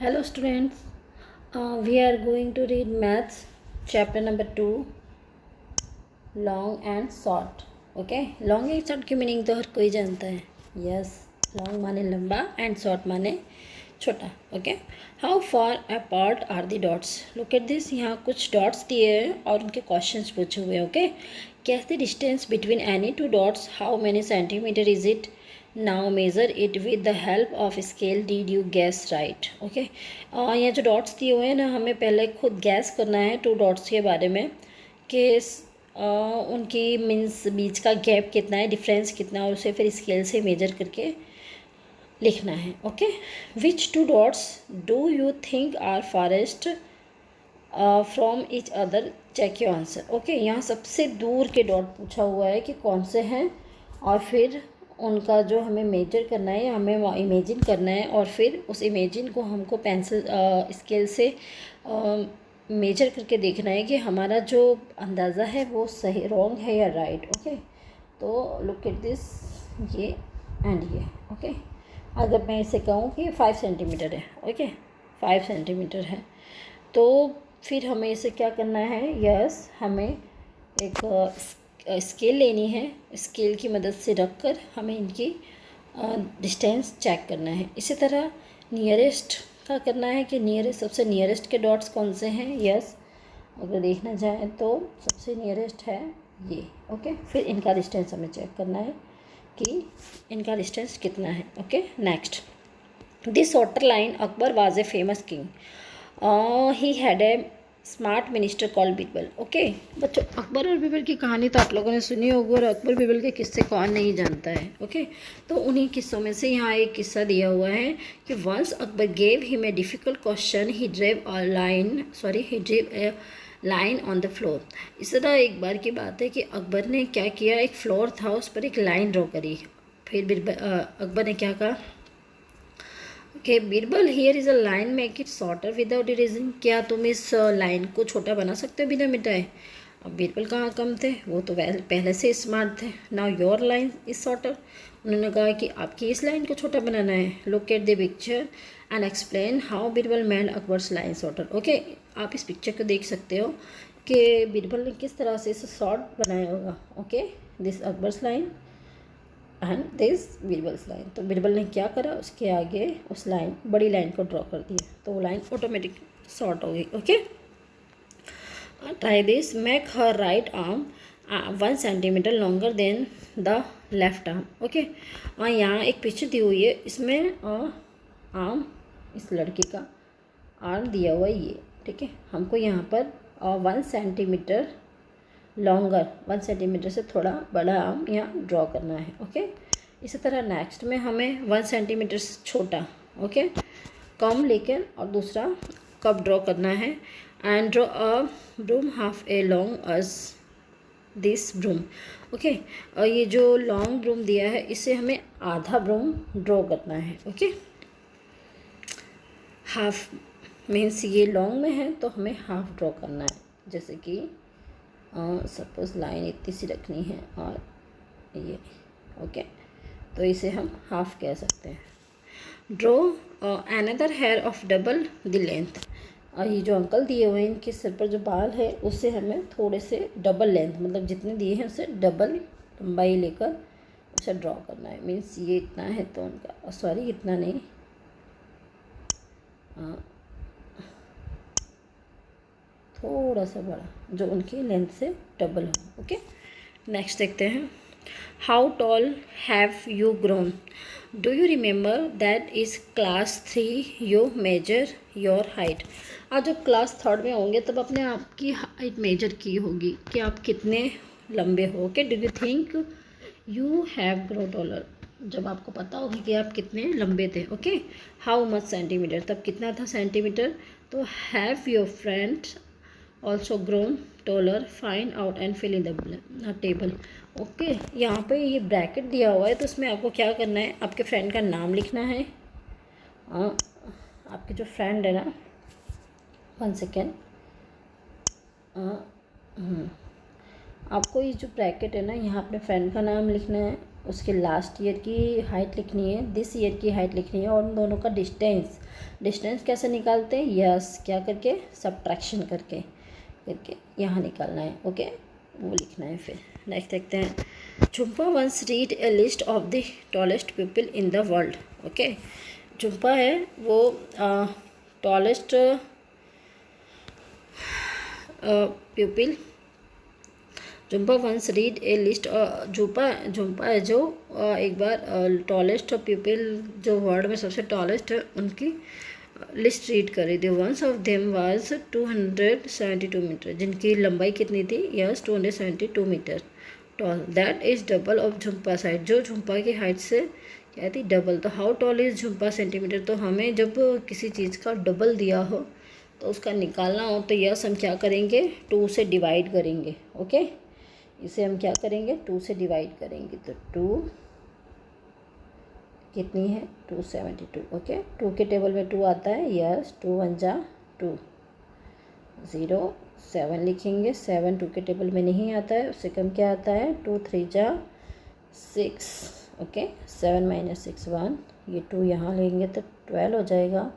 Hello students, we are going to read maths chapter number 2 long and short. Okay, long and short की meaning तो हर कोई जानता है. Yes, long माने लंबा and short माने छोटा. Okay, how far apart are the dots? Look at this. यहाँ कुछ dots दिए हैं और उनके questions पूछे हुए हैं. Okay, guess the distance between any two dots. How many centimeter is it? Now measure it with the help of scale. Did you gas right? Okay, यहाँ जो डॉट्स दिए हुए हैं ना, हमें पहले खुद गैस करना है टू डॉट्स के बारे में कि उनकी मीन्स बीच का गैप कितना है, डिफरेंस कितना है, और उसे फिर स्केल से मेजर करके लिखना है. Okay, which two dots do you think are farthest from each other? Check your answer. Okay, यहाँ सबसे दूर के डॉट पूछा हुआ है कि कौन से हैं और फिर उनका जो हमें मेजर करना है, हमें इमेजिन करना है और फिर उस इमेजिन को हमको पेंसिल स्केल से मेजर करके देखना है कि हमारा जो अंदाज़ा है वो सही रॉन्ग है या राइट. ओके, तो लुक एट दिस, ये एंड ये. ओके, अगर मैं इसे कहूँ कि 5 सेंटीमीटर है, ओके 5 सेंटीमीटर है, तो फिर हमें इसे क्या करना है. यस, हमें एक स्केल लेनी है. स्केल की मदद से रख कर हमें इनकी डिस्टेंस चेक करना है. इसी तरह नियरेस्ट का करना है कि नियरेस्ट, सबसे नियरेस्ट के डॉट्स कौन से हैं. यस, अगर देखना चाहें तो सबसे नियरेस्ट है ये. ओके, फिर इनका डिस्टेंस हमें चेक करना है कि इनका डिस्टेंस कितना है. Okay, next, this water line Akbar was a famous king. He had a smart minister called Birbal. Okay बच्चों, अकबर और बीरबल की कहानी तो आप लोगों ने सुनी होगी, और अकबर बीरबल के किस्से कौन नहीं जानता है. ओके, तो उन्हीं किस्सों में से यहाँ एक किस्सा दिया हुआ है कि once Akbar gave him a difficult question, he drew a line on the floor. इस तरह एक बार की बात है कि अकबर ने क्या किया, एक फ्लोर था उस पर एक लाइन ड्रॉ करी. फिर अकबर ने क्या कहा कि Birbal, here is a line, make it shorter without erasing. क्या तुम इस लाइन को छोटा बना सकते हो बिना मिटाए? अब बीरबल कहाँ कम थे, वो तो पहले से स्मार्ट थे. Now your line is shorter. उन्होंने कहा कि आपकी इस लाइन को छोटा बनाना है. Look at the picture and explain how Birbal made Akbar's line shorter. Okay, आप इस पिक्चर को देख सकते हो कि बीरबल ने किस तरह से इसे शॉर्ट बनाया होगा. Okay, this Akbar's line and this Birbal's line. तो बीरबल ने क्या करा, उसके आगे उस लाइन, बड़ी लाइन को ड्रॉ कर दिया, तो वो लाइन ऑटोमेटिक शॉर्ट हो गई. Okay, try this, make her right arm 1 centimetre longer than the left arm. Okay, और यहाँ एक पिक्चर दी हुई है, इसमें आर्म, इस लड़के का आर्म दिया हुआ है ये. ठीक है, हमको यहाँ पर 1 सेंटीमीटर लॉन्गर, 1 सेंटीमीटर से थोड़ा बड़ा आर्म यहाँ ड्रॉ करना है. ओके, इसी तरह नेक्स्ट में हमें 1 सेंटीमीटर से छोटा, ओके, कम लेकर और दूसरा कप ड्रॉ करना है. And draw a broom half a long as this broom. Okay, और ये जो लॉन्ग ब्रूम दिया है इसे हमें आधा ब्रूम ड्रॉ करना है. ओके, हाफ मीन्स ये लॉन्ग में है तो हमें हाफ ड्रॉ करना है. जैसे कि सपोज लाइन इतनी सी रखनी है और ये. ओके, तो इसे हम हाफ कह सकते हैं. Draw another hair of double the length. और ये जो अंकल दिए हुए हैं, इनके सिर पर जो बाल है उससे हमें थोड़े से डबल लेंथ, मतलब जितने दिए हैं उससे डबल लंबाई लेकर उसे ड्रॉ करना है. मीन्स ये इतना है तो उनका, सॉरी इतना नहीं, थोड़ा सा बड़ा, जो उनकी लेंथ से डबल हो. ओके, नेक्स्ट देखते हैं. How tall have you grown? Do you remember that is class 3 you major your height. आज जब क्लास 3rd में होंगे तब अपने आप की हाइट मेजर की होगी कि आप कितने लंबे हो. Okay, do you think you have grow taller, जब आपको पता होगी कि आप कितने लंबे थे. ओके, हाउ मच सेंटीमीटर, तब कितना था सेंटीमीटर. तो have your friends also grown taller, find out and fill in the table. Okay, यहाँ पे ये ब्रैकेट दिया हुआ है तो उसमें आपको क्या करना है, आपके फ्रेंड का नाम लिखना है. आपके जो फ्रेंड है ना, 1 सेकेंड, आपको ये जो ब्रैकेट है ना, यहाँ अपने फ्रेंड का नाम लिखना है उसके लास्ट ईयर की हाइट लिखनी है, दिस ईयर की हाइट लिखनी है, और उन दोनों का डिस्टेंस कैसे निकालते हैं, यस क्या करके, सब्ट्रैक्शन करके यहाँ निकालना है। ओके, वो लिखना है। फिर नेक्स्ट देखते हैं, Jhumpa once read a list of the tallest people in the world. Okay, Jhumpa है वो tallest people. Jhumpa once read a list, Jhumpa है जो एक बार टॉलेस्ट पीपल जो वर्ल्ड में सबसे टॉलेस्ट है उनकी लिस्ट रीड कर रही थी। Once of them was 272 metre, जिनकी लंबाई कितनी थी, yes 272 metre tall. That is double of Jhumpa height, जो झुम्पा की हाइट से क्या थी, डबल। तो how tall is Jhumpa centimetre, तो हमें जब किसी चीज़ का डबल दिया हो तो उसका निकालना हो तो यस हम क्या करेंगे, 2 से डिवाइड करेंगे। ओके, इसे हम क्या करेंगे, 2 से डिवाइड करेंगे। तो 2 कितनी है, 272। ओके, 2 के टेबल में 2 आता है, यस 2 1 जा 2, 0 7 लिखेंगे। 7 2 के टेबल में नहीं आता है, उससे कम क्या आता है, 2 3 जा 6। ओके, 7 - 6 1, ये 2 यहाँ लेंगे तो 12 हो जाएगा।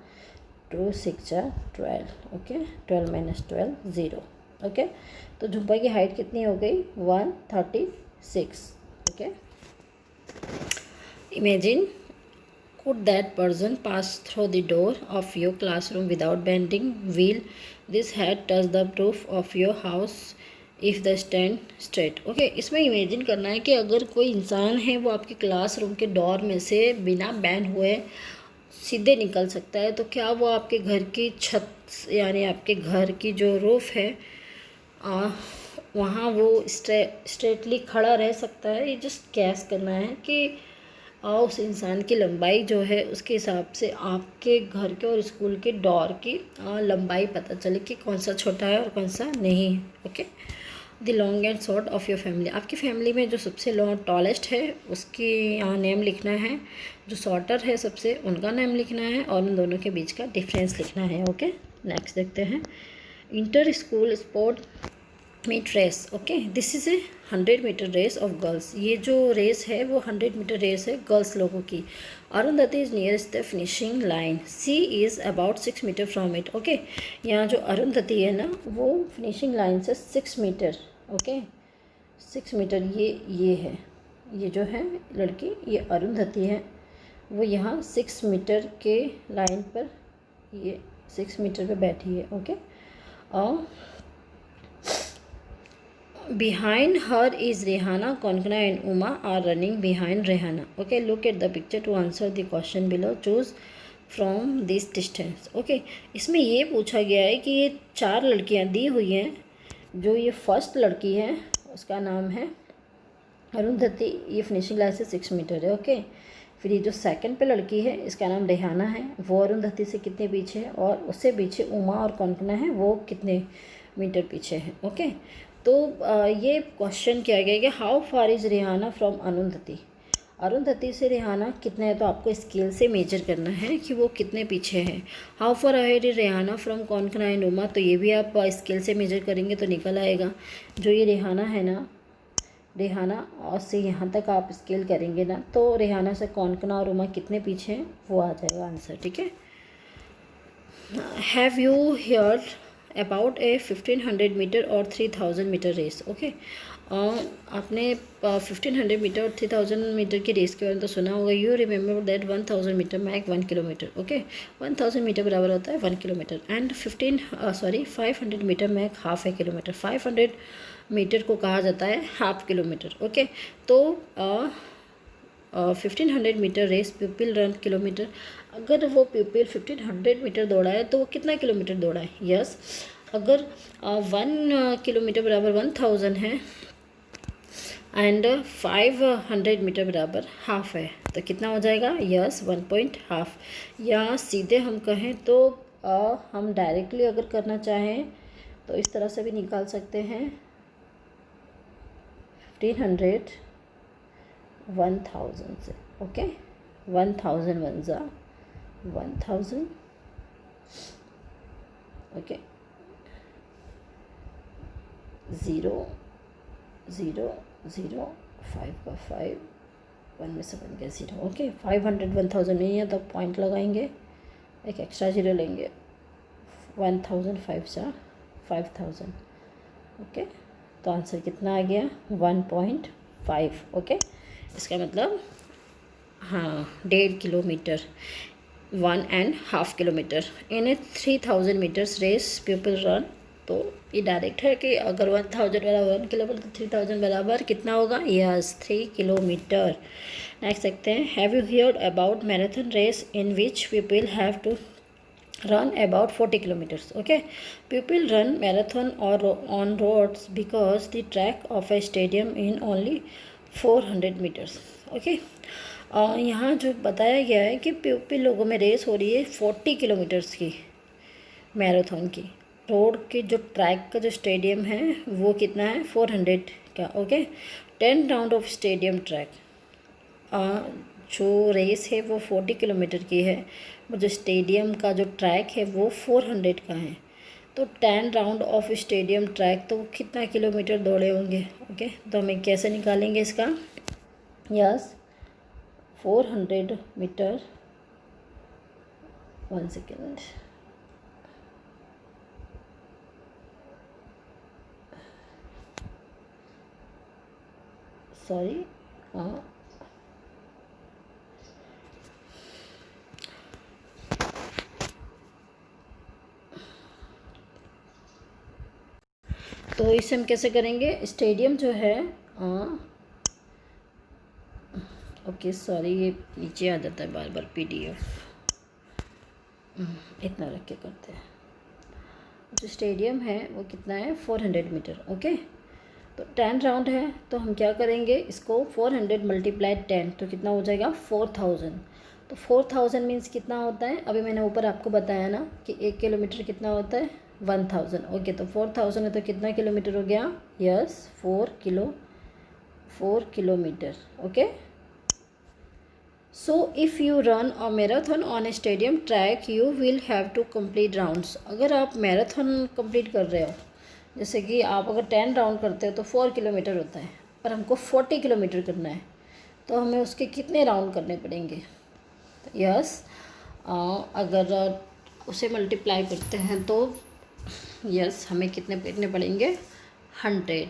2 6 जा 12। ओके, 12 - 12 0। ओके, तो झुम्पा की हाइट कितनी हो गई, 136। Okay, imagine could that person pass through the door of your classroom without bending? Will this hat touch the roof of your house if the stand straight? Okay, इसमें imagine करना है कि अगर कोई इंसान है वो आपके क्लासरूम के डोर में से बिना बैंड हुए सीधे निकल सकता है, तो क्या वो आपके घर की छत यानी आपके घर की जो रूफ है वहाँ वो स्ट्रेटली खड़ा रह सकता है? ये जस्ट गैस करना है कि उस इंसान की लंबाई जो है उसके हिसाब से आपके घर के और स्कूल के डोर की लंबाई पता चले कि कौन सा छोटा है और कौन सा नहीं है। Okay, the long and short of your family, आपकी फैमिली में जो सबसे लॉन्ग टॉलेस्ट है उसकी यहाँ नेम लिखना है, जो शॉर्टर है सबसे उनका नेम लिखना है, और उन दोनों के बीच का डिफरेंस लिखना है। ओके, नेक्स्ट देखते हैं, inter school sport meet race. Okay, this is a 100 metre race of girls, ये जो रेस है वो 100 मीटर रेस है गर्ल्स लोगों की। Arundhati is nearest the finishing line, she is about 6 metre from it. Okay, यहाँ जो अरुंधति है ना वो फिनिशिंग लाइन से 6 मीटर, ओके 6 मीटर ये है, ये जो है लड़की ये अरुंधति है, वो यहाँ 6 मीटर के लाइन पर ये 6 मीटर पे बैठी है। ओके, और behind her is Rehana, Konkana and Uma are running behind Rehana. Okay, look at the picture to answer the question below. Choose from this distance. Okay, इसमें ये पूछा गया है कि ये 4 लड़कियां दी हुई हैं, जो ये फर्स्ट लड़की है उसका नाम है अरुंधति, ये फिनिशिंग लाइन से 6 मीटर है। ओके, फिर ये जो सेकंड पे लड़की है इसका नाम रेहाना है, वो अरुंधति से कितने पीछे है, और उससे पीछे उमा और कोंकणा है, वो कितने मीटर पीछे है। ओके, तो ये क्वेश्चन किया गया कि how far is Rehana from Arundhati, Arundhati से रेहाना कितने है, तो आपको स्केल से मेजर करना है कि वो कितने पीछे है। How far ahead is Rehana from Konkona and Uma, तो ये भी आप स्केल से मेजर करेंगे तो निकल आएगा। जो ये रेहाना है ना, रेहाना और से यहाँ तक आप स्केल करेंगे ना तो रेहाना से कोंकणा और उमा कितने पीछे हैं वो आ जाएगा आंसर। ठीक है, have you heard about a 1500 metre और 3000 मीटर रेस। ओके, आपने 1500 मीटर और 3000 मीटर की रेस के बारे में तो सुना होगा। You remember that 1000 metre make 1 kilometre. Okay, 1000 metre बराबर होता है 1 kilometre, and 500 metre make half a kilometre. 500 metre को कहा जाता है हाफ किलोमीटर। ओके, तो 1500 metre race people run kilometre, अगर वो पीपल 1500 मीटर दौड़ा है तो वो कितना किलोमीटर दौड़ा है, यस अगर 1 किलोमीटर बराबर 1000 है एंड 500 मीटर बराबर हाफ है तो कितना हो जाएगा, यस 1.5। या सीधे हम कहें तो हम डायरेक्टली अगर करना चाहें तो इस तरह से भी निकाल सकते हैं, 1500 1000 से। ओके, 1000 1 जा 1000, ओके 0 0 0 5 का 5 1 में से 1 गया 0। ओके 500 1000 नहीं है तो पॉइंट लगाएंगे, एक एक्स्ट्रा 0 लेंगे। 1000 5 सा 5000। ओके तो आंसर कितना आ गया 1.5। ओके इसका मतलब हाँ 1.5 kilometre 1.5 kilometre in a 3000 metres race people run. तो ये डायरेक्ट है कि अगर 1000 बराबर 1 किलोमीटर तो 3000 बराबर कितना होगा, यस 3 किलोमीटर। नेक्स्ट देखते हैं, have you heard about marathon race in which people have to run about 40 kilometers. Okay, people run marathon or on roads because the track of a stadium in only 400 meters. Okay, यहाँ जो बताया गया है कि people लोगों में race हो रही है 40 किलोमीटर्स की मैराथन की। रोड के जो ट्रैक का जो स्टेडियम है वो कितना है 400 का। Okay 10 round of stadium track. जो रेस है वो 40 किलोमीटर की है, वो जो स्टेडियम का जो ट्रैक है वो 400 का है। तो 10 राउंड ऑफ स्टेडियम ट्रैक तो कितना किलोमीटर दौड़े होंगे। ओके तो हमें कैसे निकालेंगे इसका, यस 400 मीटर 1 सेकेंड सॉरी तो इसे हम कैसे करेंगे, स्टेडियम जो है ओके सॉरी ये नीचे आ जाता है बार बार PDF, इतना रख के करते हैं। जो स्टेडियम है वो कितना है 400 मीटर। ओके तो 10 राउंड है तो हम क्या करेंगे, इसको 400 मल्टीप्लाइड 10 तो कितना हो जाएगा 4000। तो 4000 मीन्स कितना होता है, अभी मैंने ऊपर आपको बताया ना कि 1 किलोमीटर कितना होता है 1000। ओके तो 4000 है तो कितना किलोमीटर हो गया, yes 4 kilometre. Okay so if you run a marathon on a stadium track you will have to complete rounds. अगर आप मैराथन कंप्लीट कर रहे हो, जैसे कि आप अगर 10 राउंड करते हो तो 4 किलोमीटर होता है, पर हमको 40 किलोमीटर करना है तो हमें उसके कितने राउंड करने पड़ेंगे। यस अगर उसे मल्टीप्लाई करते हैं तो यस हमें कितने करने पड़ेंगे 100।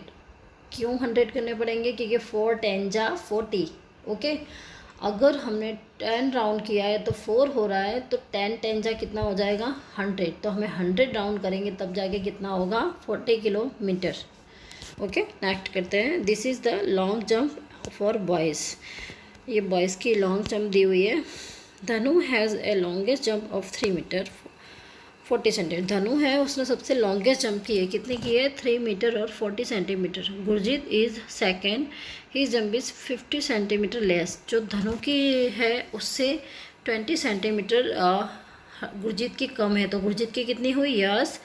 क्यों 100 करने पड़ेंगे, क्योंकि 4 10 जा 40। ओके अगर हमने 10 राउंड किया है तो 4 हो रहा है तो 10 10 जा कितना हो जाएगा 100। तो हमें 100 राउंड करेंगे तब जाके कितना होगा 40 किलोमीटर। ओके नेक्स्ट करते हैं, this is the long jump for boys. ये बॉयज़ की लॉन्ग जंप दी हुई है। Dhanu has a longest jump of 3 metre 40 centimetre. Dhanu है उसने सबसे लॉन्गेस्ट जंप की है, कितनी की है 3 मीटर और 40 centimetre. Gurjeet is second, he jump is 50 centimetre less. जो धनु की है उससे 20 सेंटीमीटर गुरजीत की कम है। तो गुरजीत की कितनी हुई, यस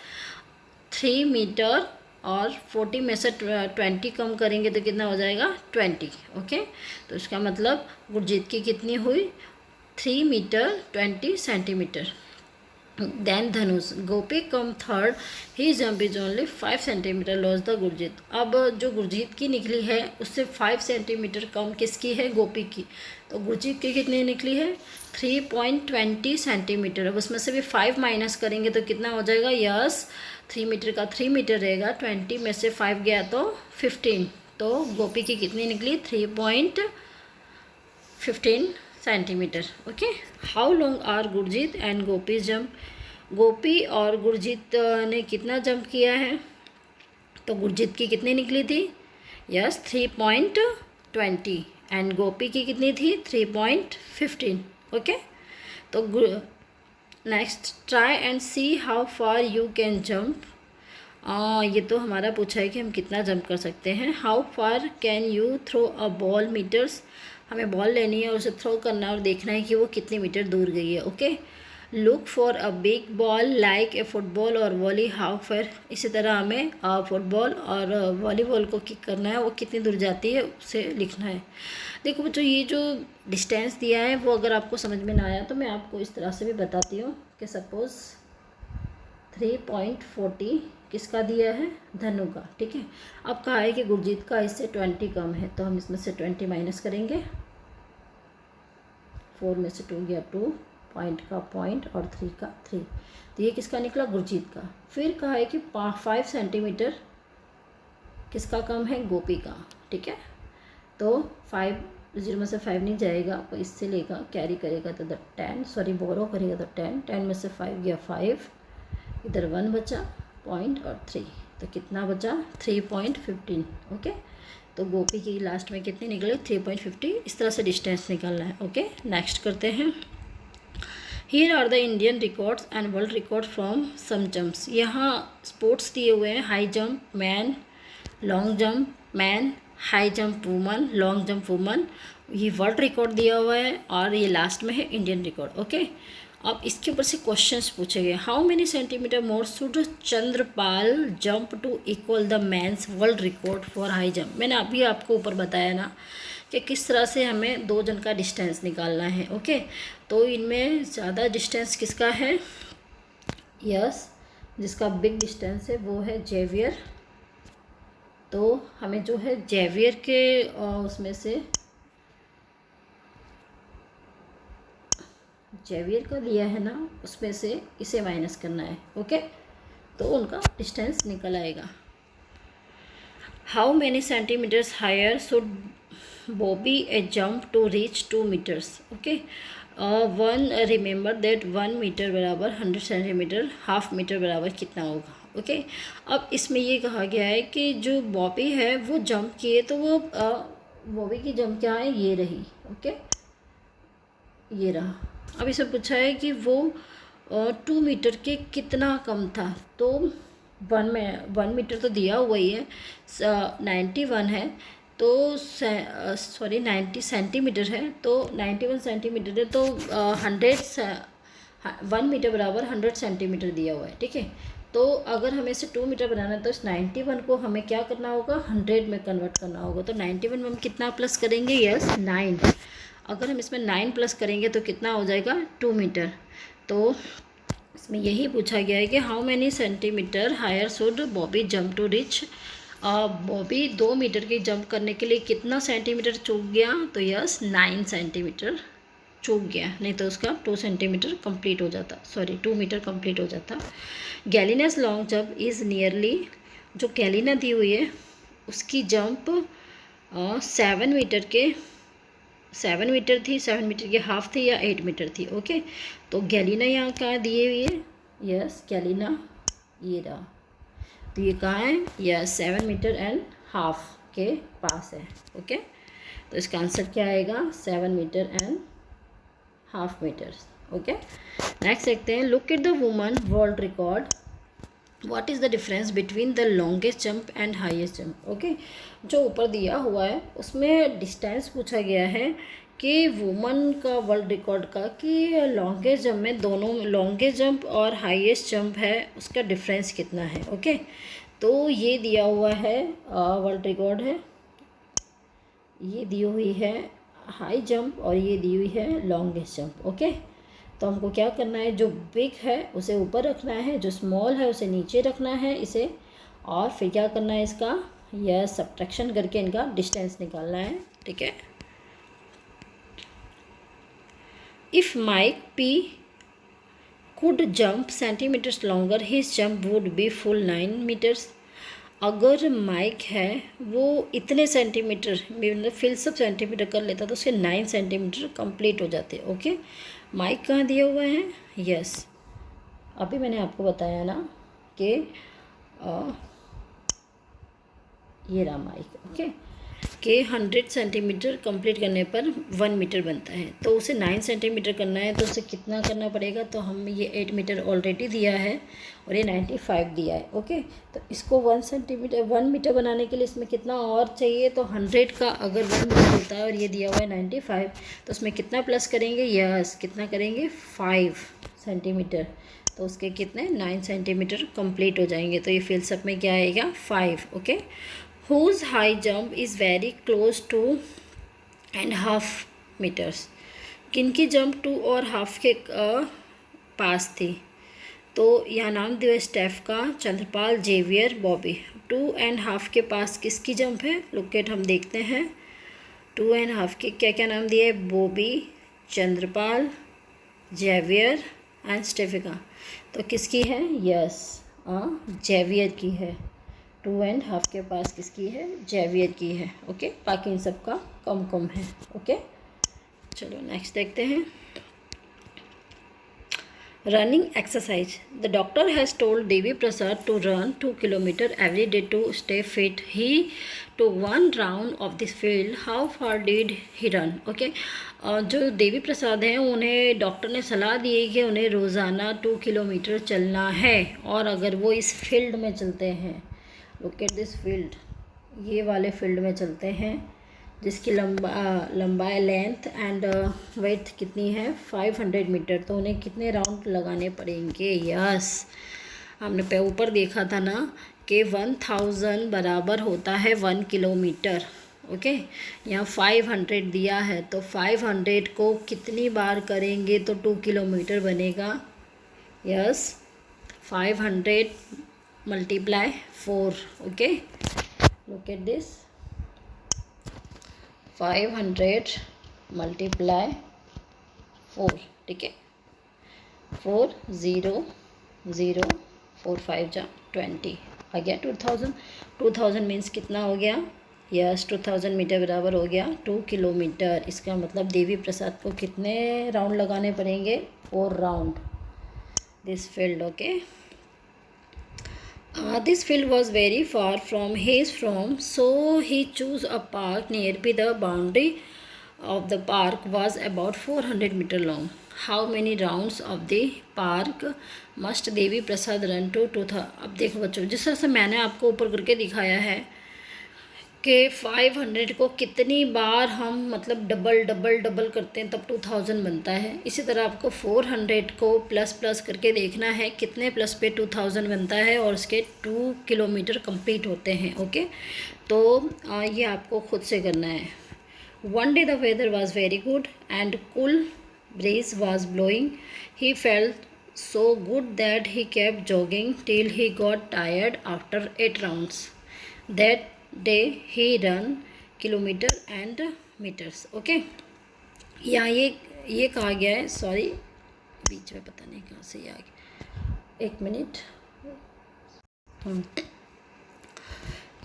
3 मीटर और 40 में से 20 कम करेंगे तो कितना हो जाएगा 20। ओके तो इसका मतलब गुरजीत की कितनी हुई 3 metre 20 centimetre. Then Dhanush, Gopi come third, he jump is only 5 centimetre less than Gurjit. अब जो गुरजीत की निकली है उससे 5 सेंटीमीटर कम किसकी है, गोपी की। तो गुरजीत की कितनी निकली है 3.20 सेंटीमीटर। अब उसमें से भी 5 माइनस करेंगे तो कितना हो जाएगा, यस 3 मीटर का 3 मीटर रहेगा, 20 में से 5 गया तो 15। तो गोपी की कितनी निकली 3.15 centimetre. Okay how long are Gurjeet and Gopi jump. Gopi और गुरजीत ने कितना जंप किया है, तो गुरजीत की कितनी निकली थी, यस 3.20 एंड गोपी की कितनी थी 3.15। ओके तो next, try and see how far you can jump. ये तो हमारा पूछा है कि हम कितना जंप कर सकते हैं। How far can you throw a ball metres, हमें बॉल लेनी है और उसे थ्रो करना है और देखना है कि वो कितने मीटर दूर गई है। Okay look for a big ball like a football और वॉली, हाउ फार। इसी तरह हमें फुटबॉल और वॉलीबॉल को किक करना है, वो कितनी दूर जाती है उसे लिखना है। देखो बच्चों ये जो डिस्टेंस दिया है वो अगर आपको समझ में ना आया तो मैं आपको इस तरह से भी बताती हूँ कि सपोज़ 3.40 किसका दिया है, धनु का। ठीक है अब कहा है कि गुरजीत का इससे 20 कम है तो हम इसमें से 20 माइनस करेंगे 4 में से 2 गया 2, पॉइंट का पॉइंट और 3 का 3। तो ये किसका निकला? गुरजीत का। फिर कहा है कि 5 सेंटीमीटर किसका कम है? गोपी का। ठीक है, तो 5 0 में से 5 नहीं जाएगा, तो इससे लेगा कैरी करेगा तो 10, सॉरी बोरो करेगा तो 10 में से 5 गया 5, इधर 1 बचा, पॉइंट और 3, तो कितना बचा? 3.15। ओके, तो गोपी की लास्ट में कितनी निकले? 3.50। इस तरह से डिस्टेंस निकालना है। ओके, नेक्स्ट करते हैं। Here are the Indian records and world record from some jumps. यहाँ स्पोर्ट्स दिए हुए हैं, high jump man, long jump man, high jump woman, long jump woman, ये वर्ल्ड रिकॉर्ड दिया हुआ है और ये लास्ट में है इंडियन रिकॉर्ड। ओके, अब इसके ऊपर से क्वेश्चंस पूछे गए। How many centimetre more should Chandrapal jump to equal the man's world record for high jump. मैंने अभी आपको ऊपर बताया ना कि किस तरह से हमें 2 जन का डिस्टेंस निकालना है। ओके, तो इनमें ज़्यादा डिस्टेंस किसका है? यस, जिसका बिग डिस्टेंस है वो है जेवियर। तो हमें जो है जेवियर के उसमें से जेवियर का दिया है ना, उसमें से इसे माइनस करना है। ओके, तो उनका डिस्टेंस निकल आएगा। How many centimetres higher should Bobby a jump to reach 2 metres. Okay, one remember that 1 metre बराबर 100 सेंटीमीटर, हाफ मीटर बराबर कितना होगा? ओके, अब इसमें ये कहा गया है कि जो बॉबी है वो जंप किए, तो वो बॉबी की जंप क्या है? ये रही। ओके, ये रहा। अब इसे पूछा है कि वो 2 मीटर के कितना कम था, तो 1 मीटर तो दिया हुआ ही है, 91 है, तो सॉरी 90 सेंटीमीटर है, तो 91 सेंटीमीटर है, तो 1 मीटर बराबर 100 सेंटीमीटर दिया हुआ है। ठीक है, तो अगर हमें इसे 2 मीटर बनाना है तो इस 91 को हमें क्या करना होगा? 100 में कन्वर्ट करना होगा। तो 91 में हम कितना प्लस करेंगे? यस 9। अगर हम इसमें 9 प्लस करेंगे तो कितना हो जाएगा? 2 मीटर। तो इसमें यही पूछा गया है कि how many centimetres higher should Bobby jump to reach. Bobby 2 metre की जंप करने के लिए कितना सेंटीमीटर चूक गया? तो यस 9 सेंटीमीटर चूक गया, नहीं तो उसका 2 सेंटीमीटर कंप्लीट हो जाता, सॉरी 2 मीटर कंप्लीट हो जाता। गैलिनास लॉन्ग जंप इज़ नियरली, जो गैलिना दी हुई है उसकी जंप 7 मीटर के 7 मीटर थी, 7 मीटर की हाफ थी या 8 मीटर थी। ओके, तो गैलिना यहाँ कहाँ दिए हुई है? यस गैलिना ये रहा, तो ये कहाँ है? यस 7 मीटर एंड हाफ के पास है। ओके, तो इसका आंसर क्या आएगा? 7 metre and half metres. Okay, next देखते हैं। Look at the woman world record, what is the difference between the longest jump and highest jump. Okay, जो ऊपर दिया हुआ है उसमें डिस्टेंस पूछा गया है कि वुमन का वर्ल्ड रिकॉर्ड का कि लॉन्गेस्ट जंप में, दोनों लॉन्गेस्ट जंप और हाईएस्ट जंप है उसका डिफरेंस कितना है। ओके, तो ये दिया हुआ है वर्ल्ड रिकॉर्ड है, ये दी हुई है हाई जंप और ये दी हुई है लॉन्गेस्ट जंप। ओके, तो हमको क्या करना है? जो बिग है उसे ऊपर रखना है, जो स्मॉल है उसे नीचे रखना है इसे, और फिर क्या करना है? इसका यह सब्ट्रैक्शन करके इनका डिस्टेंस निकालना है। ठीक है, if Mike P could jump centimetres longer, his jump would be full 9 metres. अगर माइक है वो इतने सेंटीमीटर मतलब फिल सब सेंटीमीटर कर लेता तो उसके 9 सेंटीमीटर कंप्लीट हो जाते। ओके, माइक कहाँ दिए हुए हैं? यस, अभी मैंने आपको बताया ना कि ये रहा माइक। ओके, कि 100 सेंटीमीटर कंप्लीट करने पर 1 मीटर बनता है, तो उसे 9 सेंटीमीटर करना है, तो उसे कितना करना पड़ेगा? तो हम ये 8 मीटर ऑलरेडी दिया है और ये 95 दिया है। ओके, तो इसको 1 मीटर बनाने के लिए इसमें कितना और चाहिए? तो 100 का अगर 1 मीटर होता है और ये दिया हुआ है 95, तो उसमें कितना प्लस करेंगे? यस, कितना करेंगे? 5 सेंटीमीटर, तो उसके कितने? 9 सेंटीमीटर कंप्लीट हो जाएंगे। तो ये फिलसअप में क्या आएगा? 5। Okay, whose high jump is very close to and half meters। किनकी जंप 2 और हाफ के पास थी? तो यहाँ नाम दिया स्टेफ का, Chandrapal, Xavier, Bobby. 2 and half के पास किसकी जंप है? लोकेट हम देखते हैं। 2 एंड हाफ के क्या क्या नाम दिया है? Bobby, Chandrapal, Xavier and Stefica. तो किसकी है? यस, जेवियर की है। 2.5 के पास किसकी है? जेवियर की है। ओके, बाकी इन सब का कम कम है। ओके, चलो नेक्स्ट देखते हैं। Running exercise. The doctor has told Devi Prasad to run 2 kilometers every day to stay fit. He took one round of this field. How far did he run? Okay. जो देवी प्रसाद हैं उन्हें doctor ने सलाह दी है कि उन्हें रोज़ाना 2 किलोमीटर चलना है, और अगर वो इस फील्ड में चलते हैं, लुक एट दिस फील्ड, ये वाले फील्ड में चलते हैं जिसकी लंबाई लेंथ एंड वेथ कितनी है? 500 मीटर। तो उन्हें कितने राउंड लगाने पड़ेंगे? यस, हमने ऊपर देखा था ना कि 1000 बराबर होता है 1 किलोमीटर। ओके, यहाँ 500 दिया है, तो 500 को कितनी बार करेंगे तो 2 किलोमीटर बनेगा? Yes, 500 multiply 4। Okay, look at this, 500 multiply 4। ठीक है, 4 0 0 4 5 जा 20 आ गया 2000। 2000 मीन्स कितना हो गया? यस, 2000 मीटर बराबर हो गया 2 किलोमीटर। इसका मतलब देवी प्रसाद को कितने राउंड लगाने पड़ेंगे? 4 round this field. Okay, this field was very far from his farm, so he chose a park nearby. The boundary of the park was about 400 meters long. How many rounds of the park must Devi Prasad run to था? अब देखो बच्चों, जिस तरह से मैंने आपको ऊपर करके दिखाया है कि 500 को कितनी बार हम मतलब डबल डबल डबल करते हैं तब 2000 बनता है, इसी तरह आपको 400 को प्लस प्लस करके देखना है कितने प्लस पे 2000 बनता है, और उसके 2 किलोमीटर कंप्लीट होते हैं। ओके, तो ये आपको खुद से करना है। One day the weather was very good and cool breeze was blowing. He felt so good that he kept jogging till he got tired after 8 rounds. That day he ran kilometer and meters. Okay, यहाँ ये कहा गया है, sorry बीच में पता नहीं कहाँ से ये आ गया, 1 मिनट,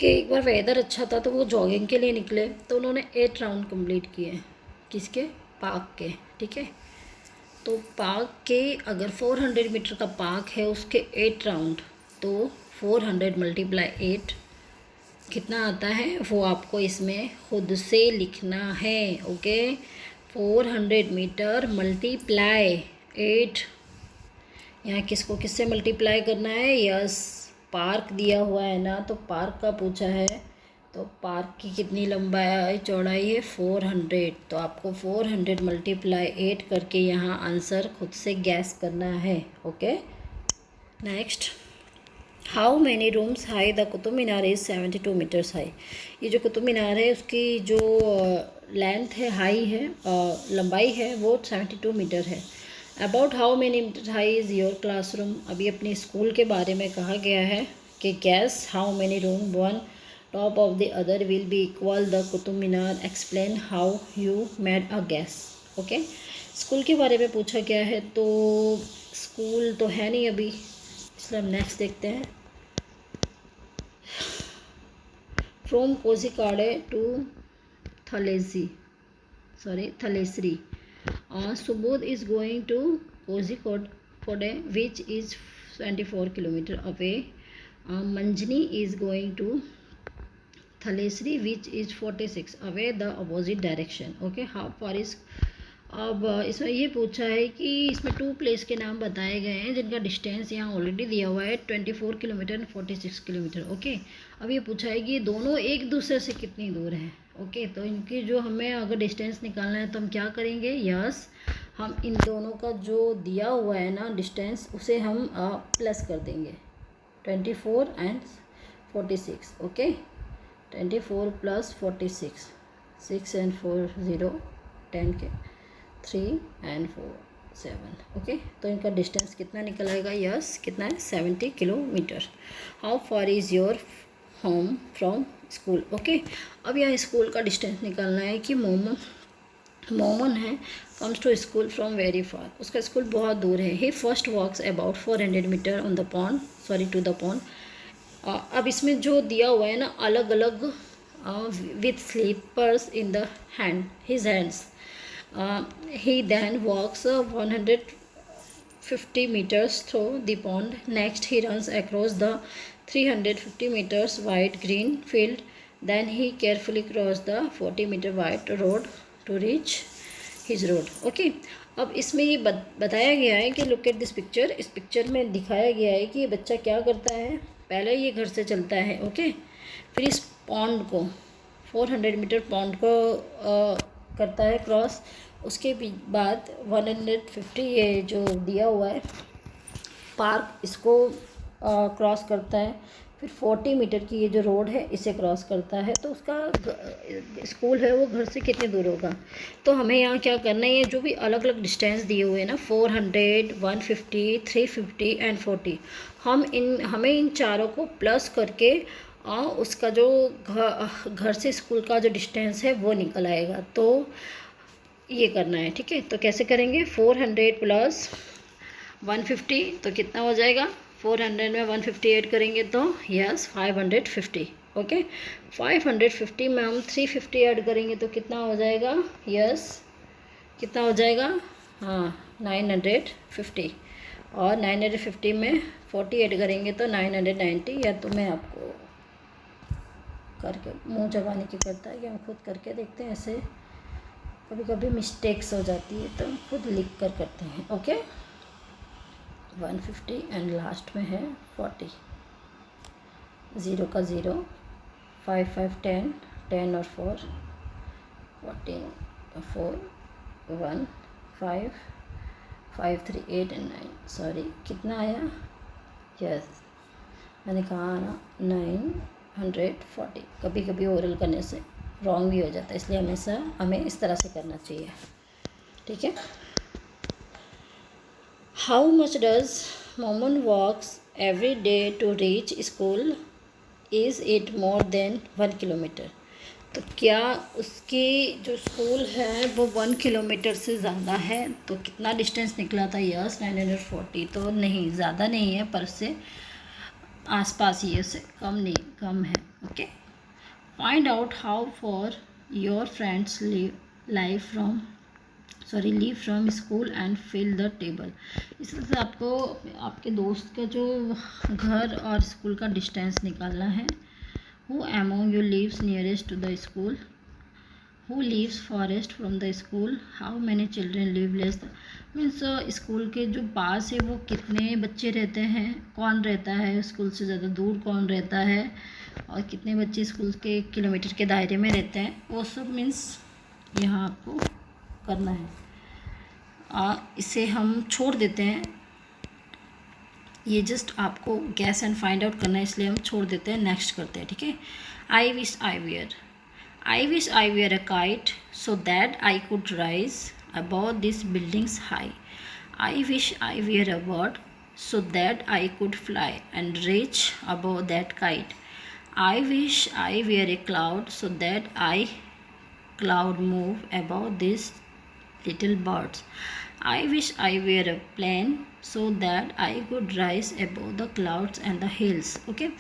कि एक बार वेदर अच्छा था तो वो जॉगिंग के लिए निकले, तो उन्होंने 8 राउंड कंप्लीट किए। किसके? पार्क के। ठीक है, तो पार्क के अगर 400 मीटर का पार्क है, उसके 8 राउंड, तो 400 मल्टीप्लाई 8 कितना आता है वो आपको इसमें खुद से लिखना है। ओके, 400 मीटर मल्टीप्लाई 8, यहाँ किसको किससे मल्टीप्लाई करना है? यस, पार्क दिया हुआ है ना, तो पार्क का पूछा है, तो पार्क की कितनी लंबाई चौड़ाई है? 400। तो आपको 400 मल्टीप्लाई 8 करके यहाँ आंसर खुद से गैस करना है। Okay, next, how many rooms high the Qutub Minar is 72 metres high. ये जो कुतुब मीनार है उसकी जो लेंथ है, हाई है, लंबाई है, वो 72 मीटर है। About how many metre high is your classroom. अभी अपने स्कूल के बारे में कहा गया है कि gas how many room one top of the other will be equal the Qutub Minar, explain how you made a gas. Okay, school के बारे में पूछा गया है, तो स्कूल तो है नहीं अभी, इसलिए हम नेक्स्ट देखते हैं। From Kozhikode to Thalassery, Subodh is going to Kozhikode, which is 24 kilometers away. Manjini is going to Thalesri, which is 46 away, the opposite direction. Okay, how far is, अब इसमें ये पूछा है कि इसमें 2 प्लेस के नाम बताए गए हैं जिनका डिस्टेंस यहाँ ऑलरेडी दिया हुआ है 24 किलोमीटर एंड 46 किलोमीटर। ओके, अब ये पूछा है कि दोनों एक दूसरे से कितनी दूर है। ओके, तो इनकी जो हमें अगर डिस्टेंस निकालना है तो हम क्या करेंगे? यस, हम इन दोनों का जो दिया हुआ है ना डिस्टेंस, उसे हम प्लस कर देंगे, 24 एंड 46। ओके, 24 प्लस 46, 6 एंड 4 0 10 के 3 एंड 4 7। ओके, तो इनका डिस्टेंस कितना निकल आएगा? यस, कितना है? 70 kilometre. How far is your home from school. Okay, अब यहाँ स्कूल का डिस्टेंस निकालना है कि मोमन है comes to school from very far, उसका स्कूल बहुत दूर है। He first walks about 400 metre on the pond, sorry to the pond. अब इसमें जो दिया हुआ है ना, अलग अलग with slippers in the hand, his hands. He then walks 150 meters through the pond. Next, he runs across the 350 meters wide green field. Then he carefully crossed the 40-meter wide road to reach his road. Okay. अब इसमें ये बताया गया है कि look at this picture, इस picture में दिखाया गया है कि ये बच्चा क्या करता है। पहले ये घर से चलता है, ओके, फिर इस पॉन्ड को 400 मीटर पॉन्ड को करता है क्रॉस। उसके बाद 150 ये जो दिया हुआ है पार्क, इसको क्रॉस करता है। फिर 40 मीटर की ये जो रोड है इसे क्रॉस करता है। तो उसका स्कूल है वो घर से कितने दूर होगा। तो हमें यहाँ क्या करना है, ये जो भी अलग अलग डिस्टेंस दिए हुए हैं ना, 400, 150, 350 एंड 40, हमें इन चारों को प्लस करके उसका जो घर से स्कूल का जो डिस्टेंस है वो निकल आएगा। तो ये करना है, ठीक है। तो कैसे करेंगे, 400 प्लस 150 तो कितना हो जाएगा, 400 में 150 ऐड करेंगे तो यस 550, ओके। 550 में हम 350 ऐड करेंगे तो कितना हो जाएगा, यस कितना हो जाएगा, हाँ 950। और 950 में 40 ऐड करेंगे तो 990। या तो मैं आपको करके मुंह जबानी की करता है कि हम खुद करके देखते हैं, ऐसे कभी कभी मिस्टेक्स हो जाती है तो हम खुद लिख कर करते हैं, ओके। 150 एंड लास्ट में है 40, 0 का 0, 5 5 10, 10 और 4 14, 4 1 5 5 3 8 एंड 9, सॉरी कितना आया, यस मैंने कहा ना 940। कभी कभी ओरल करने से रॉन्ग भी हो जाता है, इसलिए हमेशा हमें इस तरह से करना चाहिए, ठीक है। How much does Moman walks every day to reach school, is it more than 1 kilometre. तो क्या उसकी जो स्कूल है वो 1 किलोमीटर से ज़्यादा है। तो कितना डिस्टेंस निकला था, यस 940। तो नहीं, ज़्यादा नहीं है, पर से आसपास ही है, उससे कम नहीं, कम है, okay. Find out how far your friends live from school and fill the table. इससे आपको आपके दोस्त का जो घर और स्कूल का डिस्टेंस निकालना है। Who among you lives nearest to the school, who lives farthest from the school, how many children live less, means school के जो पास है वो कितने बच्चे रहते हैं, कौन रहता है स्कूल से ज़्यादा दूर, कौन रहता है, और कितने बच्चे स्कूल के किलोमीटर के दायरे में रहते हैं, वो सब मीन्स यहाँ आपको करना है। इसे हम छोड़ देते हैं, ये जस्ट आपको गैस एंड फाइंड आउट करना है, इसलिए हम छोड़ देते हैं, नेक्स्ट करते हैं, ठीक है। I wish I were a kite so that I could rise about this buildings high. I wish I were a bird so that I could fly and reach above that kite. I wish I were a cloud so that I cloud move above these little birds. I wish I were a plane so that I could rise above the clouds and the hills. Okay?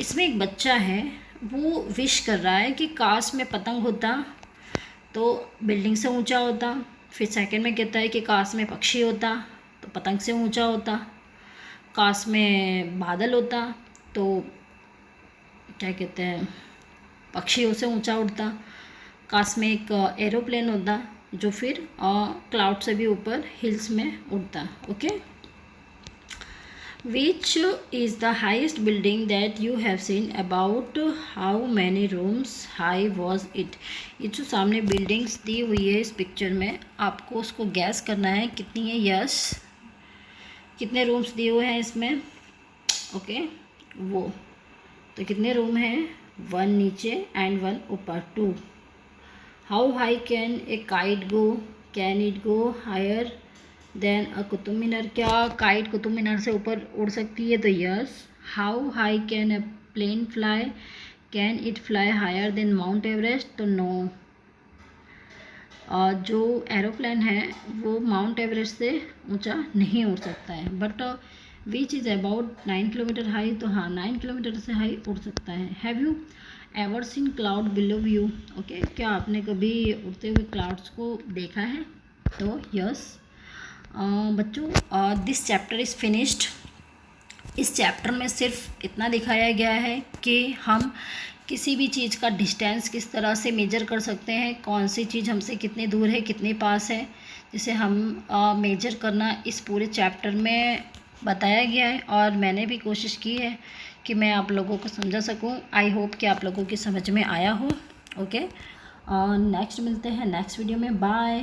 इसमें एक बच्चा है, वो wish कर रहा है कि काश में पतंग होता तो बिल्डिंग से ऊंचा होता। फिर सेकंड में कहता है कि काश में पक्षी होता तो पतंग से ऊंचा होता। काश में बादल होता तो क्या कहते हैं, पक्षियों से ऊंचा उड़ता। काश में एक एरोप्लेन होता जो फिर क्लाउड से भी ऊपर हिल्स में उड़ता, okay. Which is the highest building that you have seen, about how many rooms high was it. ये जो सामने बिल्डिंग्स दी हुई है इस पिक्चर में, आपको उसको गैस करना है कितनी है, यस कितने रूम्स दिए हुए हैं इसमें, ओके वो तो कितने रूम हैं, 1 नीचे एंड 1 ऊपर, 2। How high can a kite go, can it go higher than a Qutub Minar. क्या काइट कुतुब मीनार से ऊपर उड़ सकती है, तो yes. How high can a plane fly, can it fly higher than Mount Everest, तो नो। जो एरोप्लेन है वो माउंट एवरेस्ट से ऊंचा नहीं उड़ सकता है, but which is about 9 kilometre high, तो हाँ 9 किलोमीटर से हाई उड़ सकता है। Have you ever seen cloud below you? Okay, क्या आपने कभी उड़ते हुए क्लाउड्स को देखा है? तो यस। बच्चों, दिस चैप्टर इज़ फिनिश्ड। इस चैप्टर में सिर्फ इतना दिखाया गया है कि हम किसी भी चीज़ का डिस्टेंस किस तरह से मेजर कर सकते हैं, कौन सी चीज़ हमसे कितने दूर है, कितने पास है, जिसे हम मेजर करना इस पूरे चैप्टर में बताया गया है। और मैंने भी कोशिश की है कि मैं आप लोगों को समझा सकूं। आई होप कि आप लोगों की समझ में आया हो। ओके, नेक्स्ट मिलते हैं नेक्स्ट वीडियो में। बाय।